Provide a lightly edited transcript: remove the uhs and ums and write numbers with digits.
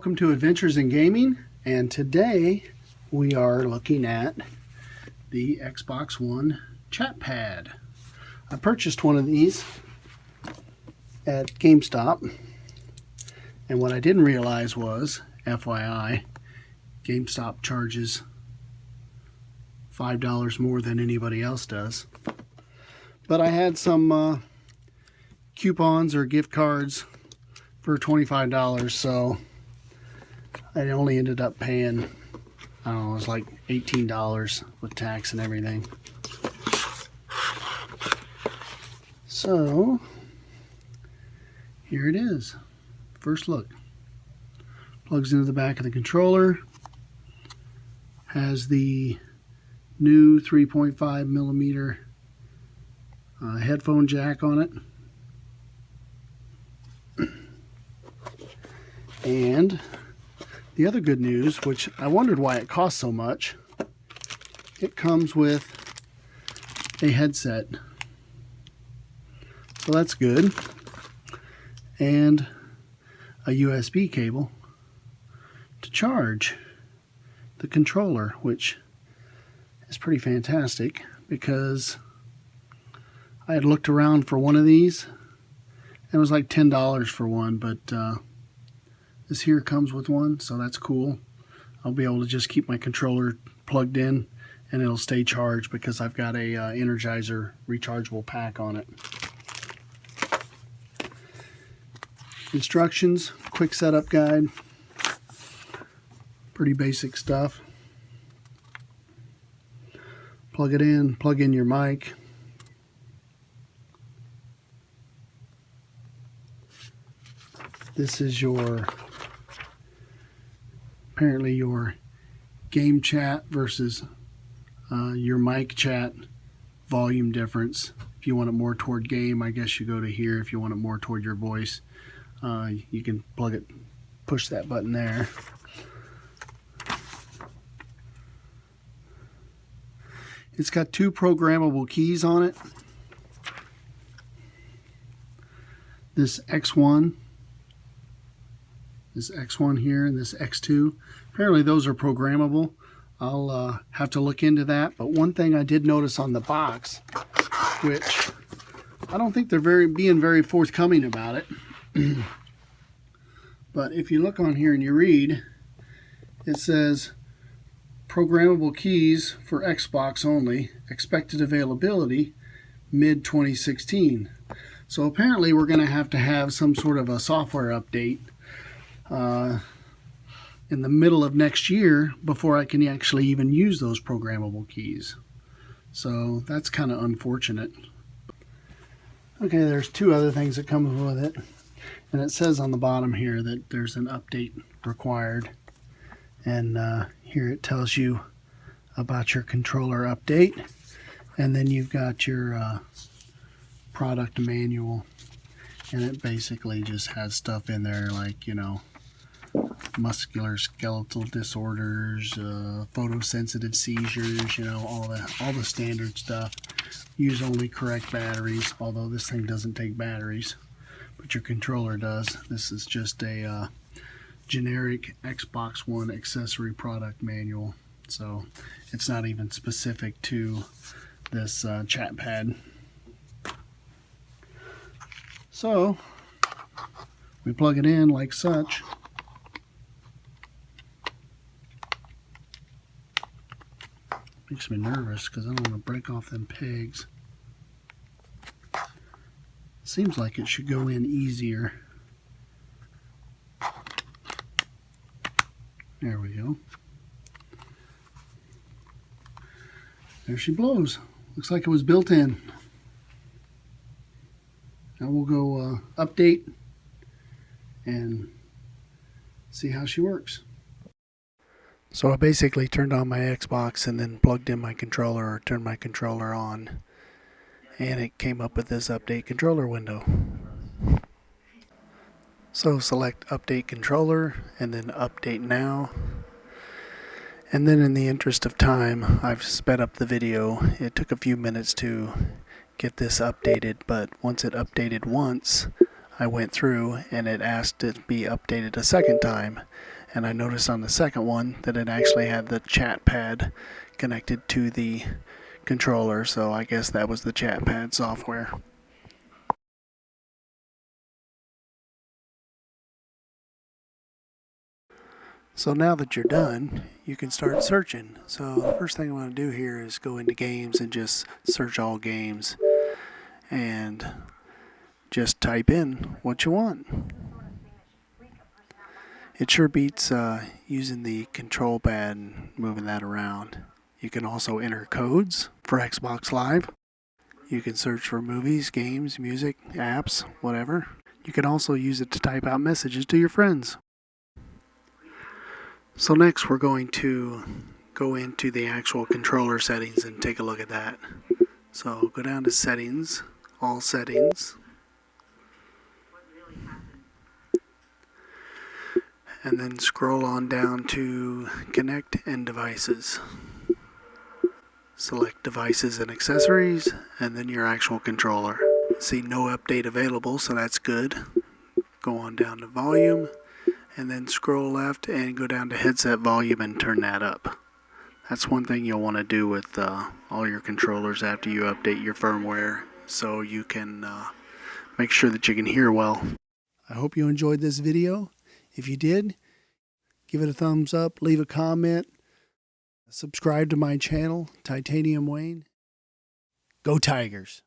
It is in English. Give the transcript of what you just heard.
welcome to Adventures in Gaming, and today we are looking at the Xbox One Chatpad. I purchased one of these at GameStop, and what I didn't realize was, FYI, GameStop charges $5 more than anybody else does. But I had some coupons or gift cards for $25, so I only ended up paying, I don't know, it was like $18 with tax and everything. So here it is. First look. Plugs into the back of the controller. Has the new 3.5 millimeter headphone jack on it. And the other good news, which I wondered why it cost so much, it comes with a headset. So that's good. And a USB cable to charge the controller, which is pretty fantastic because I had looked around for one of these and it was like $10 for one, but this here comes with one, so that's cool. I'll be able to just keep my controller plugged in and it'll stay charged because I've got a Energizer rechargeable pack on it. Instructions, quick setup guide, pretty basic stuff. Plug it in, plug in your mic. This is apparently your game chat versus your mic chat volume difference. If you want it more toward game, I guess you go to here. If you want it more toward your voice, you can push that button there. It's got two programmable keys on it. This X1 here and this X2. Apparently those are programmable. I'll have to look into that. But one thing I did notice on the box, which I don't think they're being very forthcoming about it. But if you look on here and you read, it says programmable keys for Xbox only, expected availability mid-2016. So apparently we're going to have some sort of a software update in the middle of next year before I can actually even use those programmable keys. So that's kind of unfortunate. Okay, there's two other things that come with it. And it says on the bottom here that there's an update required. And here it tells you about your controller update. And then you've got your product manual. And it basically just has stuff in there like, you know, musculoskeletal disorders, photosensitive seizures, you know, all the standard stuff. Use only correct batteries, although this thing doesn't take batteries, but your controller does. This is just a generic Xbox One accessory product manual, so it's not even specific to this Chatpad. So we plug it in like such. Makes me nervous because I don't want to break off them pegs. Seems like it should go in easier. There we go. There she blows. Looks like it was built in. Now we'll go update and see how she works. So I basically turned on my Xbox and then plugged in my controller or turned my controller on, and it came up with this update controller window. So select update controller and then update now. And then in the interest of time, I've sped up the video. It took a few minutes to get this updated, but once it updated once, I went through and it asked it to be updated a second time, and I noticed on the second one that it actually had the Chatpad connected to the controller, so I guess that was the Chatpad software. So now that you're done, you can start searching. So the first thing I'm going to do here is go into games and just search all games and just type in what you want. It sure beats using the control pad and moving that around. You can also enter codes for Xbox Live. You can search for movies, games, music, apps, whatever. You can also use it to type out messages to your friends. So next we're going to go into the actual controller settings and take a look at that. So go down to settings, all settings, and then scroll on down to connect and devices. Select devices and accessories, and then your actual controller. See no update available, so that's good. Go on down to volume, and then scroll left and go down to headset volume and turn that up. That's one thing you'll want to do with all your controllers after you update your firmware, so you can make sure that you can hear well. I hope you enjoyed this video. If you did, give it a thumbs up, leave a comment, subscribe to my channel, Titanium Wayne. Go Tigers!